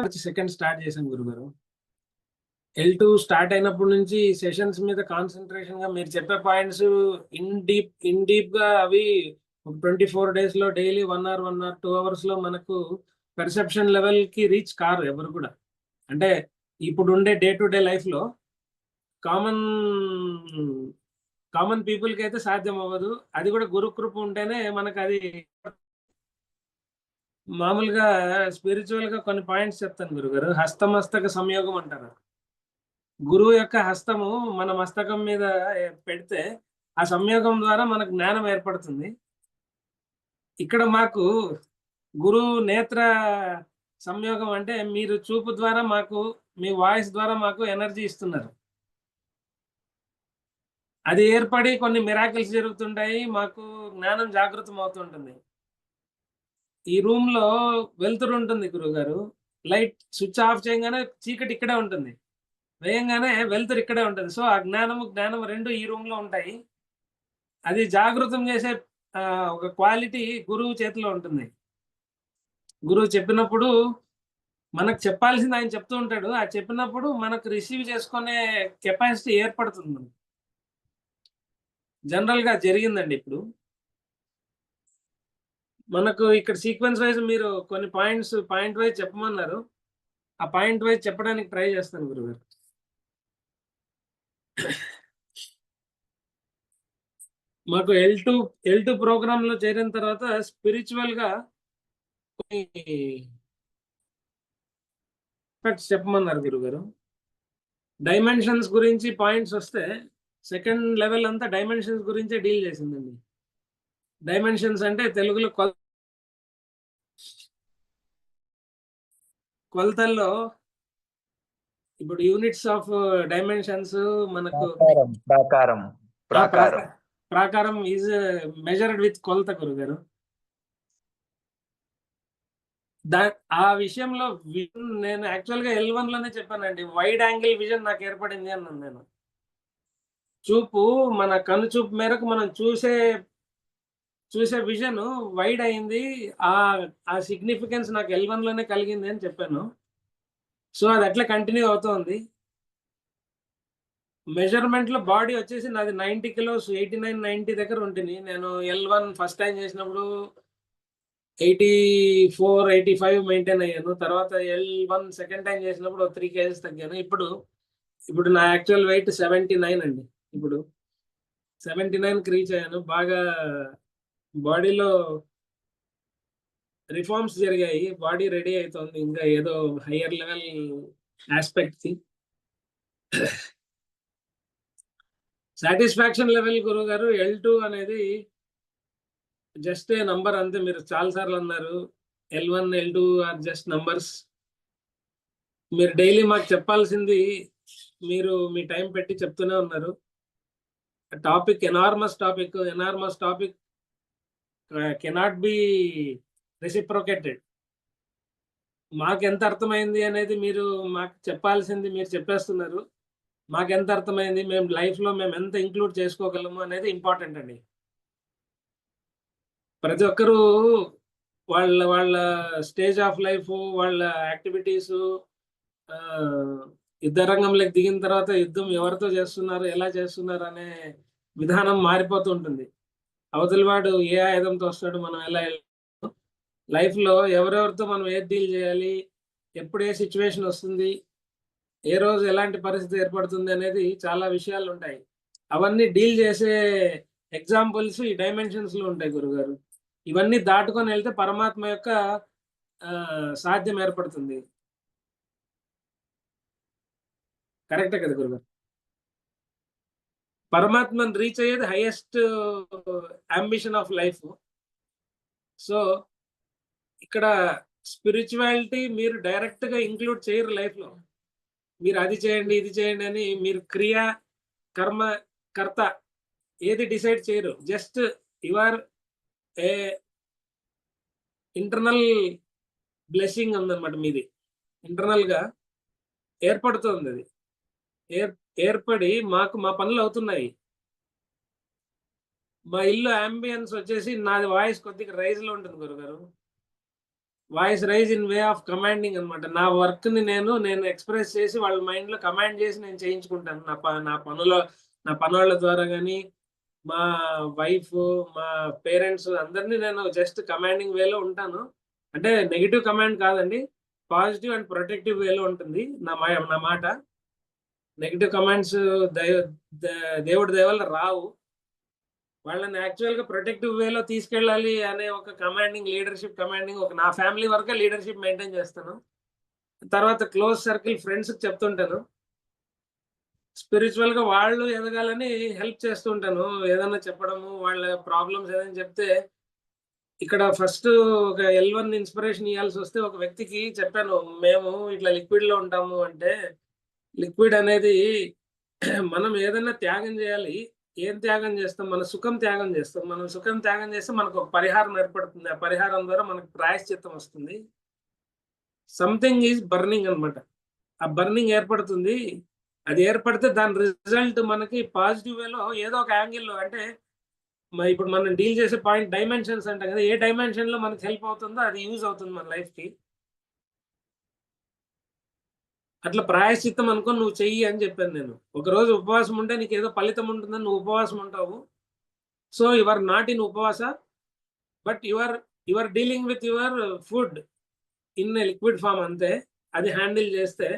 March 2 start చేశాం గురుగారు. L2 start అయినప్పటి నుంచి సెషన్స్ మీద కాన్సన్ట్రేషన్ గా మీరు చెప్పే పాయింట్స్ ఇన్ డీప్ గా అవి 24 డేస్ లో డైలీ 1 అవర్ 1 అవర్ 2 అవర్స్ లో మనకు పర్సెప్షన్ లెవెల్ కి రీచ్ కారు ఎవరు కూడా. అంటే ఇప్పుడు ఉండే డే టు డే లైఫ్ లో కామన్ కామన్ పీపుల్ కి అయితే సాధ్యం అవ్వదు. అది కూడా గురు కృప ఉంటేనే మనకు అది. మామూలుగా స్పిరిచువల్ గా కొన్ని పాయింట్స్ చెప్తాను గురుగారు. హస్తమస్తక సంయోగం అంటారు. గురువు యొక్క హస్తము మన మస్తకం మీద పెడితే ఆ సంయోగం ద్వారా మనకు జ్ఞానం ఏర్పడుతుంది. ఇక్కడ మాకు గురువు నేత్ర సంయోగం అంటే మీరు చూపు ద్వారా మాకు, మీ వాయిస్ ద్వారా మాకు ఎనర్జీ ఇస్తున్నారు. అది ఏర్పడి కొన్ని మిరాకిల్స్ జరుగుతుంటాయి. మాకు జ్ఞానం జాగృతం అవుతుంటుంది. ఈ రూమ్ లో వెలుతురు ఉంటుంది గురుగారు. లైట్ స్విచ్ ఆఫ్ చేయగానే చీకటి ఇక్కడే ఉంటుంది, వేయంగానే వెలుతురు ఇక్కడే ఉంటుంది. సో ఆ జ్ఞానం రెండు ఈ రూమ్ లో ఉంటాయి. అది జాగృతం చేసే ఒక క్వాలిటీ గురువు చేతిలో ఉంటుంది. గురువు చెప్పినప్పుడు మనకు చెప్పాల్సింది ఆయన చెప్తూ ఉంటాడు. ఆ చెప్పినప్పుడు మనకు రిసీవ్ చేసుకునే కెపాసిటీ ఏర్పడుతుంది. జనరల్ గా జరిగిందండి. ఇప్పుడు మనకు ఇక్కడ సీక్వెన్స్ వైజ్ మీరు కొన్ని పాయింట్ వైజ్ చెప్పమన్నారు. ఆ పాయింట్ వైజ్ చెప్పడానికి ట్రై చేస్తాను గురుగారు. మాకు L2 ప్రోగ్రామ్ లో చేరిన తర్వాత స్పిరిచువల్ గా చెప్పమన్నారు గురుగారు. డైమెన్షన్స్ గురించి పాయింట్స్ వస్తే సెకండ్ లెవెల్ అంతా డైమెన్షన్స్ గురించే డీల్ చేసిందండి. డైమెన్షన్స్ అంటే తెలుగులో కొలతల్లో ఇప్పుడు యూనిట్స్ ఆఫ్ డైమెన్షన్స్ మనకు ప్రాకారం ఈజ్ మెజర్డ్ విత్ కొలత గురుగారు. ఆ విషయంలో నేను యాక్చువల్గా L1 లోనే చెప్పానండి. వైడ్ యాంగిల్ విజన్ నాకు ఏర్పడింది అన్నాను నేను. చూపు మన కన్ను చూపు మేరకు మనం చూసే విజన్ వైడ్ అయింది. ఆ సిగ్నిఫికెన్స్ నాకు L1 లోనే కలిగింది అని చెప్పాను. సో అది అట్లా కంటిన్యూ అవుతోంది. మెజర్మెంట్ లో బాడీ వచ్చేసి నాది 90 కిలోస్, 89-90 దగ్గర ఉంటుంది. నేను L1 ఫస్ట్ టైం చేసినప్పుడు 84-85 మెయింటైన్ అయ్యాను. తర్వాత L1 సెకండ్ టైం చేసినప్పుడు 3 kgs తగ్గాను. ఇప్పుడు నా యాక్చువల్ వెయిట్ 79 అండి. ఇప్పుడు 79కి రీచ్ అయ్యాను. బాగా బాడీలో రిఫార్మ్స్ జరిగాయి. బాడీ రెడీ అవుతోంది ఇంకా ఏదో హయ్యర్ లెవెల్ ఆస్పెక్ట్ కి. సాటిస్ఫాక్షన్ లెవెల్ గురువు గారు L2 అనేది జస్ట్ ఏ నంబర్ అంతే. మీరు చాలా సార్లు అన్నారు L1 L2 are just numbers. మీరు డైలీ మాకు చెప్పాల్సింది మీరు మీ టైం పెట్టి చెప్తూనే ఉన్నారు. Topic enormous topic cannot be reciprocated. మాకు ఎంత అర్థమైంది అనేది మీరు మాకు చెప్పాల్సింది మీరు చెప్పేస్తున్నారు. మాకు ఎంత అర్థమైంది, మేము లైఫ్లో మేము ఎంత ఇంక్లూడ్ చేసుకోగలము అనేది ఇంపార్టెంట్ అండి. ప్రతి ఒక్కరూ వాళ్ళ స్టేజ్ ఆఫ్ లైఫ్, వాళ్ళ యాక్టివిటీస్, యుద్ధ రంగంలోకి దిగిన తర్వాత యుద్ధం ఎవరితో చేస్తున్నారు, ఎలా చేస్తున్నారు అనే విధానం మారిపోతూ ఉంటుంది. అవతలి వాడు ఏ ఆయుధంతో వస్తాడు, మనం ఎలా లైఫ్లో ఎవరెవరితో మనం ఏది డీల్ చేయాలి, ఎప్పుడు ఏ సిచ్యువేషన్ వస్తుంది, ఏ రోజు ఎలాంటి పరిస్థితి ఏర్పడుతుంది అనేది చాలా విషయాలు ఉంటాయి. అవన్నీ డీల్ చేసే ఎగ్జాంపుల్స్ ఈ డైమెన్షన్స్ లో ఉంటాయి గురుగారు. ఇవన్నీ దాటుకొని వెళ్తే పరమాత్మ యొక్క సాధ్యం ఏర్పడుతుంది. కరెక్టే కదా గురుగారు? పరమాత్మను రీచ్ అయ్యేది highest ambition of life. So ఇక్కడ స్పిరిచువాలిటీ మీరు డైరెక్ట్ గా ఇంక్లూడ్ చేయరు లైఫ్ లో. మీరు అది చేయండి, ఇది చేయండి అని మీరు క్రియ, కర్మ, కర్త ఏది డిసైడ్ చేయరు. Just your A internal blessing ఉందన్నమాట. మీది ఇంటర్నల్ గా ఏర్పడుతుంది. అది ఏర్పడి మా పనులు అవుతున్నాయి. మా ఇల్లు అంబియన్స్ వచ్చేసి నాది వాయిస్ కొద్దిగా రైజ్ లో ఉంటుంది గురుగారు. Voice raise in way of commanding అనమాట. నా వర్క్‌ని నేను ఎక్స్‌ప్రెస్ చేసి వాళ్ళ మైండ్‌లో కమాండ్ చేసి నేను చేయించుకుంటాను. నా పనోళ్ళ ద్వారా గాని, మా వైఫ్, మా పేరెంట్స్ అందరిని నేను జస్ట్ కమాండింగ్ వేలో ఉంటాను. అంటే నెగెటివ్ కమాండ్ కాదండి. పాజిటివ్ అండ్ ప్రొటెక్టివ్ వేలో ఉంటుంది నా మాట. నెగెటివ్ కమాండ్స్ దయ ద దేవుడి దయ వల్ల రావు. వాళ్ళని యాక్చువల్‌గా ప్రొటెక్టివ్ వేలో తీసుకెళ్ళాలి అనే ఒక కమాండింగ్ నా ఫ్యామిలీ వరకే లీడర్‌షిప్ మెయింటైన్ చేస్తాను. తర్వాత క్లోజ్ సర్కిల్ ఫ్రెండ్స్‌కి చెప్తుంటాను. స్పిరిచ్యువల్‌గా వాళ్ళు ఎదగాలని హెల్ప్ చేస్తూ ఉంటాను. ఏదన్నా చెప్పడము, వాళ్ళ ప్రాబ్లమ్స్ ఏదైనా చెప్తే ఇక్కడ ఫస్ట్ ఒక ఎల్1 ఇన్‌స్పిరేషన్ ఇయ్యాల్సొస్తే ఒక వ్యక్తికి చెప్పాను. మేము ఇట్లా లిక్విడ్‌లో ఉంటాము అంటే, లిక్విడ్ అనేది మనం ఏదన్నా త్యాగం చేయాలి. ఏం త్యాగం చేస్తాం? మన సుఖం త్యాగం చేస్తాం. మనం సుఖం త్యాగం చేస్తే మనకొక పరిహారం ఏర్పడుతుంది. ఆ పరిహారం ద్వారా మనకు ప్రాయశ్చిత్తం వస్తుంది. సంథింగ్ ఈస్ బర్నింగ్ అన్నమాట. ఆ బర్నింగ్ ఏర్పడుతుంది. అది ఏర్పడితే దాని రిజల్ట్ మనకి పాజిటివ్ వేలో ఏదో ఒక యాంగిల్‌లో అంటే ఇప్పుడు మనం డీల్ చేసే పాయింట్ డైమెన్షన్స్ అంటాం కదా! ఏ డైమెన్షన్‌లో మనకు హెల్ప్ అవుతుందో అది యూజ్ అవుతుంది మన లైఫ్‌కి. అట్లా ప్రాయశ్చిత్తం అనుకోని నువ్వు చెయ్యి అని చెప్పాను నేను. ఒకరోజు ఉపవాసం ఉంటే నీకేదో ఫలితం ఉంటుందని నువ్వు ఉపవాసం ఉంటావు. So, you are not in upavasa. But you are dealing with your food in a liquid form అంతే. అది హ్యాండిల్ చేస్తే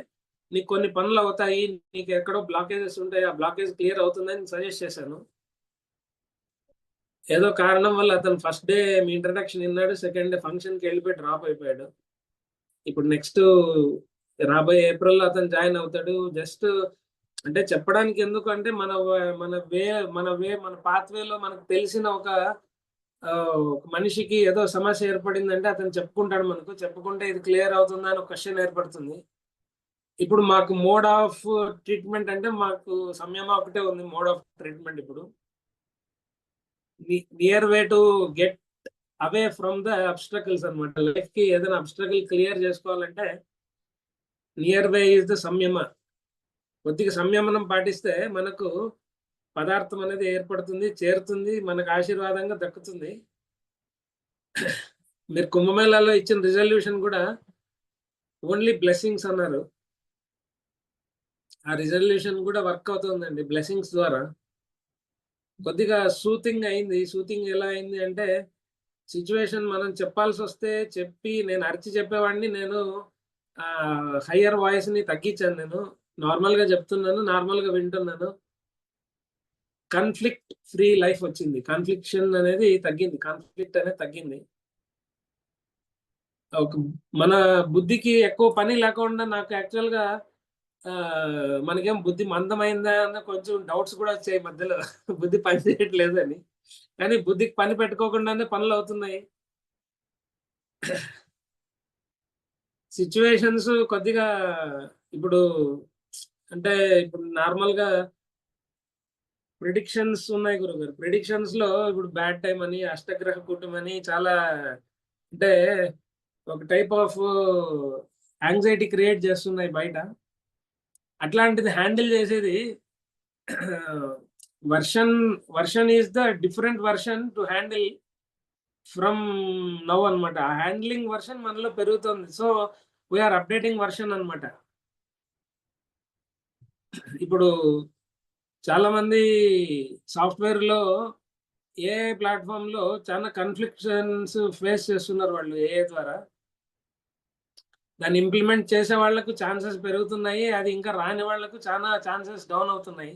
నీకు కొన్ని పనులవుతాయి. నీకెక్కడో బ్లాకేజెస్ ఉంటాయి. ఆ బ్లాకేజ్ క్లియర్ అవుతుందని సజెస్ట్ చేశాను. ఏదో కారణం వల్ల అతను ఫస్ట్ డే మీ ఇంట్రడక్షన్ ఇన్నాడు. సెకండ్ డే ఫంక్షన్‌కెళ్ళిపోయి డ్రాప్ అయిపోయాడు. ఇప్పుడు నెక్స్ట్ రాబోయే ఏప్రిల్‌లో అతను జాయిన్ అవుతాడు. జస్ట్ అంటే చెప్పడానికి ఎందుకంటే మన పాత్‌వేలో మనకు తెలిసిన ఒక మనిషికి ఏదో సమస్య ఏర్పడిందంటే అతను చెప్పుకుంటాడు మనకు. చెప్పుకుంటే ఇది క్లియర్ అవుతుందా అని ఒక క్వెషన్ ఏర్పడుతుంది. ఇప్పుడు మాకు మోడ్ ఆఫ్ ట్రీట్మెంట్ అంటే మాకు సంయమ ఒకటే ఉంది మోడ్ ఆఫ్ ట్రీట్మెంట్ ఇప్పుడు. Near way to get away from the obstacles అన్నమాట. లైఫ్‌కి ఏదైనా అబ్‌స్ట్రకిల్ క్లియర్ చేసుకోవాలంటే near by is the samyama. కొద్దిగా సంయమనం పాటిస్తే మనకు పదార్థం అనేది ఏర్పడుతుంది, చేరుతుంది, మనకు ఆశీర్వాదంగా దక్కుతుంది. మీరు కుంభమేళాలో ఇచ్చిన రిజల్యూషన్ గూడా ఓన్లీ బ్లెస్సింగ్స్ అన్నారు. ఆ రిజల్యూషన్ గూడా వర్క్ అవుతుందండి బ్లెస్సింగ్స్ ద్వారా. కొద్దిగా సూతింగ్ అయింది. సూతింగ్ ఎలా అయింది అంటే సిట్యుయేషన్ మనం చెప్పాల్సొస్తే చెప్పి నేను అరిచి చెప్పేవాడిని. నేను హైయర్ వాయిస్‌ని తగ్గించాను నేను. నార్మల్‌గా చెప్తున్నాను. నార్మల్‌గా వింటున్నాను. కాన్‌ఫ్లిక్ట్ ఫ్రీ లైఫ్ వచ్చింది. కాన్‌ఫ్లిక్షన్ అనేది తగ్గింది. కాన్‌ఫ్లిక్ట్ అనేది తగ్గింది. ఒక మన బుద్ధికి ఎక్కువ పని లేకుండా నాకు యాక్చువల్‌గా మనకేం బుద్ధి మందమైందా అన్న కొంచెం డౌట్స్ కూడా వచ్చాయి మధ్యలో. బుద్ధి పని చేయట్లేదని. కానీ బుద్ధికి పని పెట్టుకోకుండానే పనులవుతున్నాయి. సిట్యుయేషన్స్ కొద్దిగా ఇప్పుడు అంటే ఇప్పుడు నార్మల్‌గా ప్రిడిక్షన్స్ ఉన్నాయి గురుగారు. ప్రిడిక్షన్స్‌లో ఇప్పుడు బ్యాడ్ టైమ్ అని, అష్టగ్రహ కూటమని చాలా అంటే ఒక టైప్ ఆఫ్ యాంక్సైటీ క్రియేట్ చేస్తున్నాయి బయట. అట్లాంటిది హ్యాండిల్ చేసేది version version is the different version to handle from now అన్నమాట. ఆ హ్యాండ్లింగ్ వర్షన్ మనలో పెరుగుతుంది. So, we are updating version అన్నమాట. ఇప్పుడు చాలామంది సాఫ్ట్‌వేర్‌లో ఏఐ ప్లాట్‌ఫార్మ్‌లో చాలా కాన్‌ఫ్లిక్షన్స్ ఫేస్ చేస్తున్నారు వాళ్ళు ఏఐ ద్వారా. దాన్ని ఇంప్లిమెంట్ చేసే వాళ్ళకు ఛాన్సెస్ పెరుగుతున్నాయి. అది ఇంకా రాని వాళ్ళకు చానా ఛాన్సెస్ డౌన్ అవుతున్నాయి.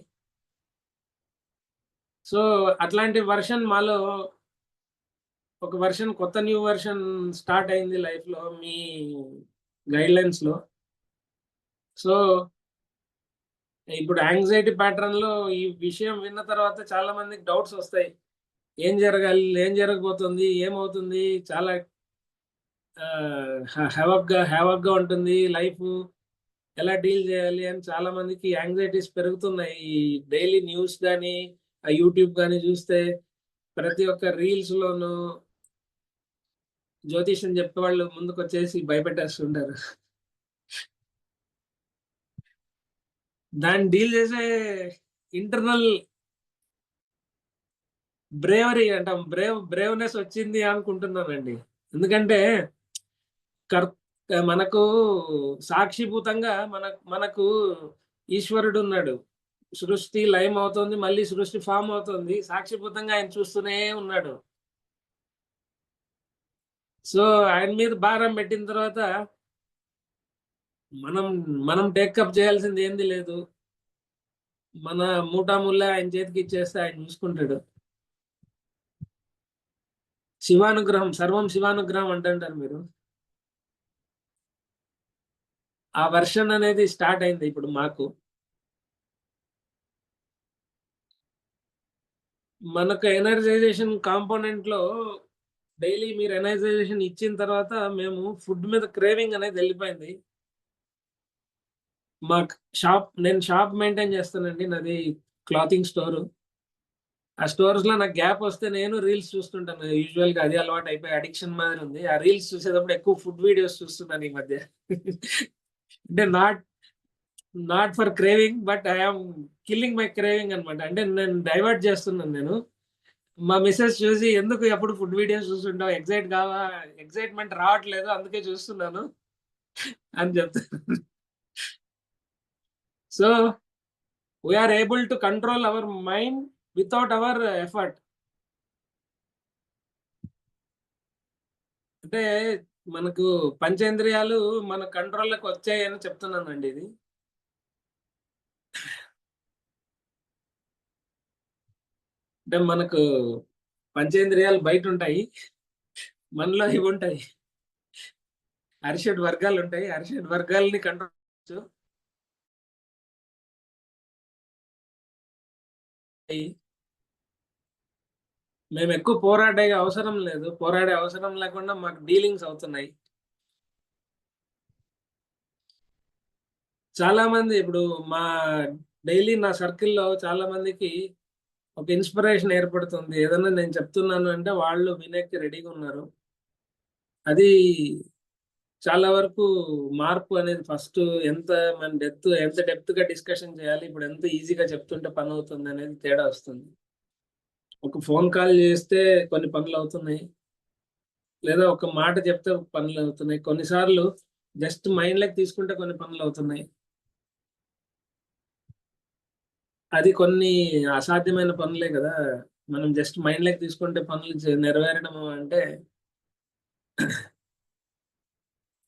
సో, అట్లాంటి వర్షన్ మాలో ఒక న్యూ వర్షన్ స్టార్ట్ అయింది లైఫ్‌లో మీ గైడ్‌లైన్స్‌లో. సో, ఇప్పుడు యాంక్సైటీ ప్యాటర్న్‌లో ఈ విషయం విన్న తర్వాత చాలా మందికి డౌట్స్ వస్తాయి. ఏం జరగాలి? ఏం జరగబోతుంది? ఏమవుతుంది? చాలా హ్యావక్‌గా ఉంటుంది లైఫు. ఎలా డీల్ చేయాలి అని చాలా మందికి యాంక్సైటీస్ పెరుగుతున్నాయి. ఈ డైలీ న్యూస్ గాని, యూట్యూబ్ గాని చూస్తే ప్రతి ఒక్క రీల్స్‌లోనూ జ్యోతిష్యం చెప్పేవాళ్ళు ముందుకొచ్చేసి భయపెట్టేస్తుంటారు. దాన్ని డీల్ చేసే ఇంటర్నల్ బ్రేవరీ అంటాం. బ్రేవ్‌నెస్ వచ్చింది అనుకుంటున్నానండి. ఎందుకంటే మనకు సాక్షిభూతంగా మనకు ఈశ్వరుడు ఉన్నాడు. సృష్టి లయం అవుతుంది, మళ్ళీ సృష్టి ఫామ్ అవుతుంది. సాక్షిభూతంగా ఆయన చూస్తూనే ఉన్నాడు. సో ఆయన మీద భారం పెట్టిన తర్వాత మనం మనం టేకప్ చేయాల్సింది ఏంది లేదు. మన మూటాముల్లా ఆయన చేతికి ఇచ్చేస్తే ఆయన చూసుకుంటాడు. శివానుగ్రహం, సర్వం శివానుగ్రహం అంటుంటారు మీరు. ఆ వర్షన్ అనేది స్టార్ట్ అయింది ఇప్పుడు మాకు. మనకు ఎనర్జైజేషన్ కాంపోనెంట్ లో డైలీ మీరు ఎనర్జైజేషన్ ఇచ్చిన తర్వాత మేము ఫుడ్ మీద క్రేవింగ్ అనేది వెళ్ళిపోయింది. నేను షాప్ మెయింటైన్ చేస్తానండి. నాది క్లాతింగ్ స్టోర్. ఆ స్టోర్స్ లో నాకు గ్యాప్ వస్తే నేను రీల్స్ చూస్తుంటాను. యూజువల్ గా అది అలవాటు అయిపోయి అడిక్షన్ మాదిరి ఉంది. ఆ రీల్స్ చూసేటప్పుడు ఎక్కువ ఫుడ్ వీడియోస్ చూస్తున్నాను ఈ మధ్య. అంటే not for craving, but I'm killing my craving అనమాట. అంటే నేను డైవర్ట్ చేస్తున్నాను నేను. మా మిస్సెస్ చూసి ఎందుకు ఎప్పుడు ఫుడ్ వీడియోస్ చూస్తుంటావు, ఎగ్జైట్మెంట్ రావట్లేదు అందుకే చూస్తున్నాను అని చెప్తాను. So we are able to control our mind without our effort. అంటే మనకు పంచేంద్రియాలు మన కంట్రోల్లోకి వచ్చాయని చెప్తున్నానండి ఇది. అంటే మనకు పంచేంద్రియాలు బయట ఉంటాయి, మనలో ఇవి ఉంటాయి. అరిషడ్ వర్గాలు ఉంటాయి, అరిషడ్ వర్గాలని కంట్రోల్ చేయొచ్చు. మేము ఎక్కువ పోరాడే అవసరం లేదు, పోరాడే అవసరం లేకుండా మాకు డీలింగ్స్ అవుతున్నాయి. చాలా మంది ఇప్పుడు మా డైలీ నా సర్కిల్లో చాలా మందికి ఒక ఇన్స్పిరేషన్ ఏర్పడుతుంది. ఏదన్నా నేను చెప్తున్నాను అంటే వాళ్ళు వినేకి రెడీగా ఉన్నారు. అది చాలా వరకు మార్పు అనేది ఫస్ట్ ఎంత డెప్త్ గా డిస్కషన్ చేయాలి, ఇప్పుడు ఎంత ఈజీగా చెప్తుంటే పని అవుతుంది అనేది తేడా వస్తుంది. ఒక ఫోన్ కాల్ చేస్తే కొన్ని పనులు అవుతున్నాయి, లేదా ఒక మాట చెప్తే పనులు అవుతున్నాయి. కొన్నిసార్లు జస్ట్ మైండ్ లెక్క తీసుకుంటే కొన్ని పనులు అవుతున్నాయి. అది కొన్ని అసాధ్యమైన పనులే కదా. మనం జస్ట్ మైండ్ లెక్క తీసుకుంటే పనులు నెరవేరడం అంటే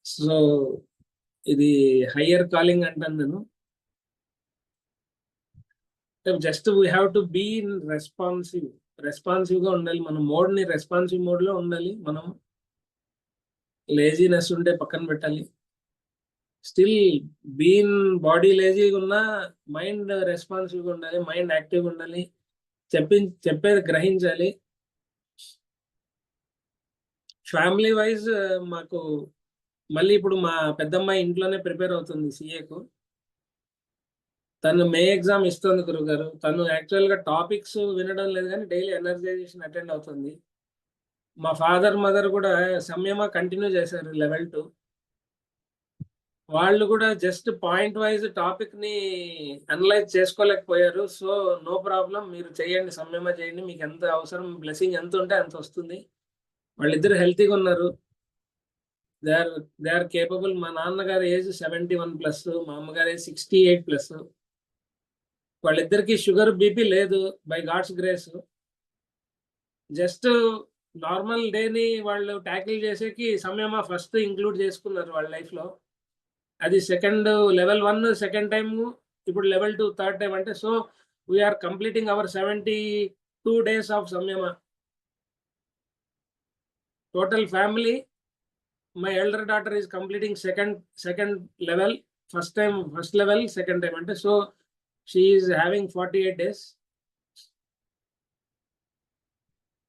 సో ఇది హయ్యర్ కాలింగ్ అంటాను నేను. Just we have to be in responsive గా ఉండాలి. మన మోడ్ ని రెస్పాన్సివ్ మోడ్ లో ఉండాలి. మనం లేజీనెస్ ఉంటే పక్కన పెట్టాలి. స్టిల్ బీన్ బాడీ లేజీగా ఉన్నా మైండ్ రెస్పాన్సివ్ గా ఉండాలి, మైండ్ యాక్టివ్గా ఉండాలి. చెప్పేది గ్రహించాలి. ఫ్యామిలీ వైజ్ మాకు మళ్ళీ ఇప్పుడు మా పెద్దమ్మాయి ఇంట్లోనే ప్రిపేర్ అవుతుంది సిఏకు. తను మే ఎగ్జామ్ ఇస్తుంది గురుగారు. తను యాక్చువల్ గా టాపిక్స్ వినడం లేదు కానీ డైలీ ఎనర్జైజేషన్ అటెండ్ అవుతుంది. మా ఫాదర్ మదర్ కూడా సంయమ కంటిన్యూ చేశారు లెవెల్ 2. వాళ్ళు కూడా జస్ట్ పాయింట్ వైజ్ టాపిక్ ని అనలైజ్ చేసుకోలేకపోయారు. సో నో ప్రాబ్లం, మీరు చేయండి, సంయమ చేయండి, మీకు ఎంత అవసరం, బ్లెస్సింగ్ ఎంత ఉంటే అంత వస్తుంది. వాళ్ళిద్దరు హెల్తీగా ఉన్నారు. They are they are capable. మా నాన్నగారి ఏజ్ 71+, మా అమ్మగారి ఏజ్ 68+. వాళ్ళిద్దరికి షుగర్ బీపీ లేదు by God's grace. Just normal డేని వాళ్ళు ట్యాకిల్ చేసేకి సంయమ ఫస్ట్ ఇంక్లూడ్ చేసుకున్నారు వాళ్ళ లైఫ్ లో. అది లెవెల్ 1 సెకండ్ టైం, ఇప్పుడు లెవెల్ 2 థర్డ్ టైం. అంటే so we're completing our 72 days of samyama. Total family, my elder daughter is completing second level. First level second time. అంటే so she is having 48 days.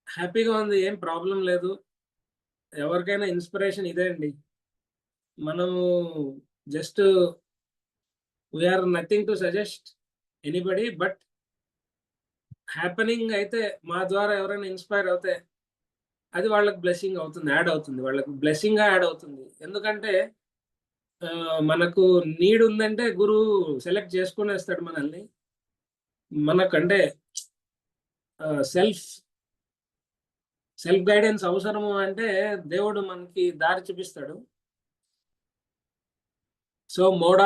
హ్యాపీగా ఉంది, ఏం problem లేదు. ఎవరికైనా inspiration ఇదే అండి. మనము just we are nothing to suggest anybody, but happening అయితే మా ద్వారా ఎవరైనా ఇన్స్పైర్ అవుతే అది వాళ్ళకి బ్లెస్సింగ్ అవుతుంది, యాడ్ అవుతుంది, వాళ్ళకి బ్లెస్సింగ్ గా యాడ్ అవుతుంది. ఎందుకంటే మనకు నీడ్ ఉందంటే గురువు సెలెక్ట్ చేసుకునేస్తాడు మనల్ని. మనకంటే సెల్ఫ్ గైడెన్స్ అవసరము అంటే దేవుడు మనకి దారి చూపిస్తాడు. సో మోడ్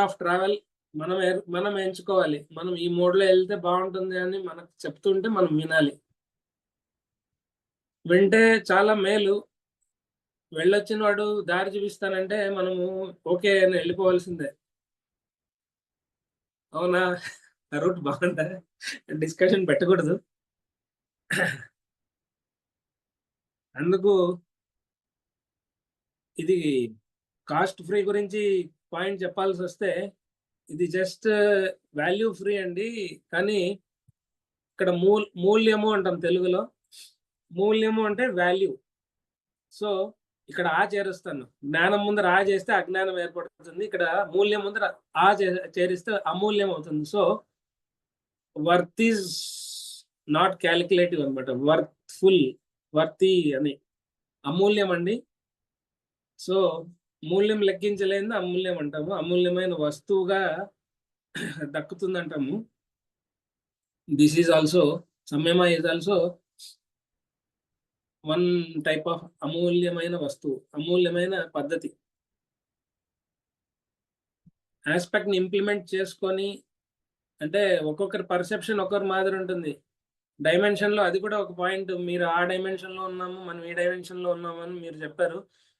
ఆఫ్ ట్రావెల్ మనం ఎంచుకోవాలి. మనం ఈ మోడ్‌లో వెళ్తే బాగుంటుంది అని మనకు చెప్తుంటే మనం వినాలి. వింటే చాలా మేలు. వెళ్ళొచ్చిన వాడు దారి చూపిస్తానంటే మనము ఓకే అని వెళ్ళిపోవాల్సిందే. అవునా? ఆ రూట్ బాగుందా? డిస్కషన్ పెట్టకూడదు. అందుకు ఇది కాస్ట్ ఫ్రీ గురించి పాయింట్ చెప్పాల్సొస్తే, ఇది జస్ట్ వాల్యూ ఫ్రీ అండి. కానీ ఇక్కడ మూల్యము అంటాం తెలుగులో. మూల్యము అంటే వాల్యూ. సో, ఇక్కడ చేరుస్తాను. జ్ఞానం ముందర చేస్తే అజ్ఞానం ఏర్పడుతుంది. ఇక్కడ మూల్యం ముందర చేరిస్తే అమూల్యం అవుతుంది. సో, వర్త్ ఈజ్ నాట్ కాలిక్యులేటివ్ అన్నమాట. వర్తీ అని. అమూల్యం అండి. సో, మూల్యం లెక్కించలేనిది అమూల్యం అంటాము. అమూల్యమైన వస్తువుగా దక్కుతుందంటాము. This is also samyama is also one type of అమూల్యమైన వస్తువు. అమూల్యమైన పద్ధతి. యాస్పెక్ట్‌ని ఇంప్లిమెంట్ చేసుకొని అంటే ఒక్కొక్కరి పర్సెప్షన్ ఒక్కొక్క మాదిరి ఉంటుంది. డైమెన్షన్‌లో అది కూడా ఒక పాయింట్. మీరు ఆ డైమెన్షన్‌లో ఉన్నాము, మనం ఈ డైమెన్షన్‌లో ఉన్నామని మీరు చెప్పారు.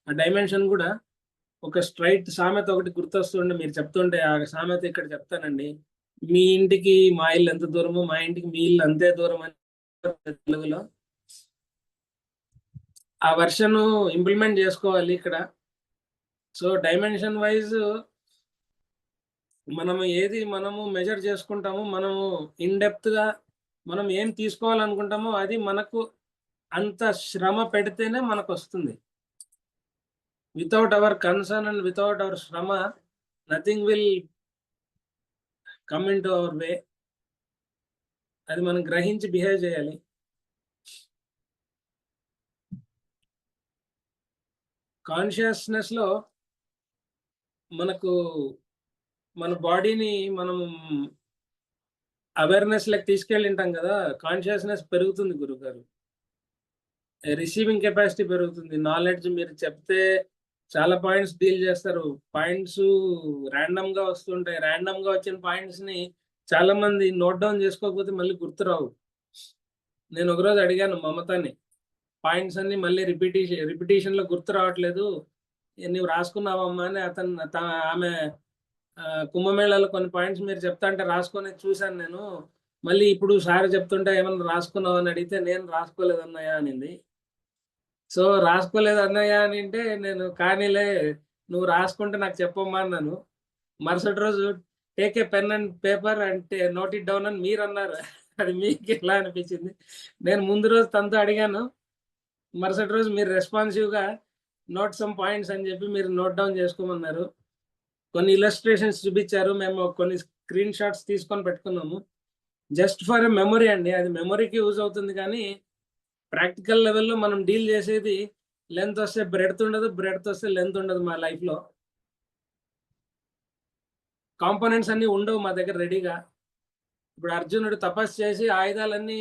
ఆ డైమెన్షన్ కూడా ఒక స్ట్రెయిట్ సామెత ఒకటి గుర్తొస్తుండే మీరు చెప్తుంటే ఆ సామెత ఇక్కడ చెప్తానండి. మీ ఇంటికి మా ఇల్లు ఎంత దూరమో, మా ఇంటికి మీ ఇల్లు అంతే దూరం అని తెలుగులో. ఆ వెర్షన్ ఇంప్లిమెంట్ చేసుకోవాలి ఇక్కడ. సో, డైమెన్షన్ వైస్ మనము మెజర్ చేసుకుంటామో, మనము ఇన్ డెప్త్‌గా మనం ఏం తీసుకోవాలనుకుంటామో అది మనకు అంత శ్రమ పెడితేనే మనకొస్తుంది. Without our concern and without our shrama nothing will come into our way. అది మనం గ్రహించి బిహేవ్ చేయాలి. కాన్షియస్‌నెస్‌లో మనకు మన బాడీని మనము అవేర్‌నెస్‌లోకి తీసుకెళ్ళింటాం కదా! కాన్షియస్‌నెస్ పెరుగుతుంది గురువుగారు. రిసీవింగ్ కెపాసిటీ పెరుగుతుంది. నాలెడ్జ్ మీరు చెప్తే చాలా పాయింట్స్ డీల్ చేస్తారు. పాయింట్స్ రాండమ్‌గా వస్తుంటాయి. రాండమ్‌గా వచ్చిన పాయింట్స్‌ని చాలామంది నోట్ డౌన్ చేసుకోకపోతే మళ్ళీ గుర్తురావు. నేను ఒకరోజు అడిగాను మమతని. పాయింట్స్ అన్నీ మళ్ళీ రిపిటీషన్‌లో గుర్తు రావట్లేదు. "నువ్వు రాసుకున్నావమ్మా" అని ఆమె కుంభమేళాలో కొన్ని పాయింట్స్ మీరు చెప్తాంటే రాసుకొని చూసాను నేను. మళ్ళీ ఇప్పుడు సార్ చెప్తుంటే "ఏమన్నా రాసుకున్నావా?" అని అడిగితే, "నేను రాసుకోలేదన్నయ్య" అనింది. సో, రాసుకోలేదు అన్నయ్య అనింటే నేను కానీలే నువ్వు రాసుకుంటే నాకు చెప్పమ్మా అన్నాను. మరుసటి రోజు take a pen and paper and note it down అని మీరన్నారు. అది మీకెలా అనిపించింది? నేను ముందు రోజు తనతో అడిగాను. మరుసటి రోజు మీరు రెస్పాన్సివ్‌గా నోట్ సమ్ పాయింట్స్ అని చెప్పి మీరు నోట్ డౌన్ చేసుకోమన్నారు. కొన్ని ఇల్లస్ట్రేషన్స్ చూపించారు. మేము కొన్ని స్క్రీన్ షాట్స్ తీసుకొని పెట్టుకున్నాము. జస్ట్ ఫర్ ఎ మెమరీ అండి. అది మెమరీకి యూజ్ అవుతుంది కానీ ప్రాక్టికల్ లెవెల్‌లో మనం డీల్ చేసేది లెంత్ వస్తే బ్రెడ్త్ ఉండదు. బ్రెడ్త్ వస్తే లెంత్ ఉండదు మా లైఫ్‌లో. కాంపోనెంట్స్ అన్నీ ఉండవు మా దగ్గర రెడీగా. ఇప్పుడు అర్జునుడు తపస్సు చేసి ఆయుధాలన్నీ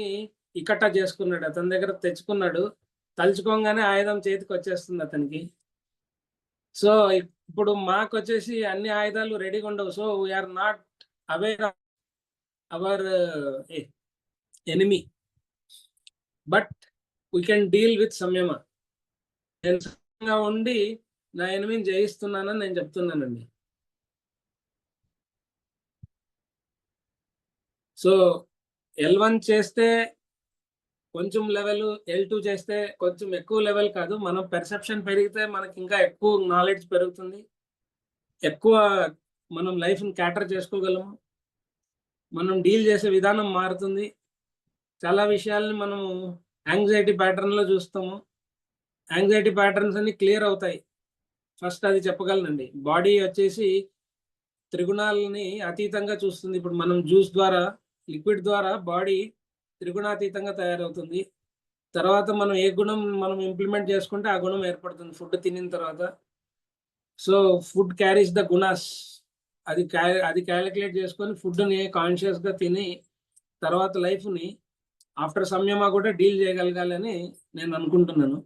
ఇకట్టా చేసుకున్నాడు. అతని దగ్గర తెచ్చుకున్నాడు. తలుచుకోంగానే ఆయుధం చేతికొచ్చేస్తుంది అతనికి. సో, ఇప్పుడు మాకొచ్చేసి అన్ని ఆయుధాలు రెడీగా ఉండవు. So, we are not aware of our enemy. But we can deal with samyama. నేను సంయమనంగా ఉండి నా ఎనిమీని జయిస్తున్నానని నేను చెప్తున్నానండి. సో, L1 చేస్తే కొంచెం లెవెల్, L2 చేస్తే కొంచెం ఎక్కువ లెవెల్ కాదు. మనం పెర్సెప్షన్ పెరిగితే మనకింకా ఎక్కువ నాలెడ్జ్ పెరుగుతుంది. ఎక్కువ మనం లైఫ్‌ని క్యాటర్ చేసుకోగలము. మనం డీల్ చేసే విధానం మారుతుంది. చాలా విషయాల్ని మనము యాంగ్జైటీ ప్యాటర్న్‌లో చూస్తాము. యాంగ్జైటీ ప్యాటర్న్స్ అన్నీ క్లియర్ అవుతాయి. ఫస్ట్ అది చెప్పగలనండి. బాడీ వచ్చేసి త్రిగుణాలని అతీతంగా చూస్తుంది. ఇప్పుడు మనం జ్యూస్ ద్వారా, లిక్విడ్ ద్వారా బాడీ త్రిగుణాతీతంగా తయారవుతుంది. తర్వాత మనం ఏ గుణం మనం ఇంప్లిమెంట్ చేసుకుంటే ఆ గుణం ఏర్పడుతుంది ఫుడ్ తినిన తర్వాత. So, food carries the gunas. అది కాలిక్యులేట్ చేసుకొని ఫుడ్‌ని కాన్షియస్‌గా తిని తర్వాత లైఫ్‌ని ఆఫ్టర్ సంయమ కూడా డీల్ చేయగలగాలని నేను అనుకుంటున్నాను.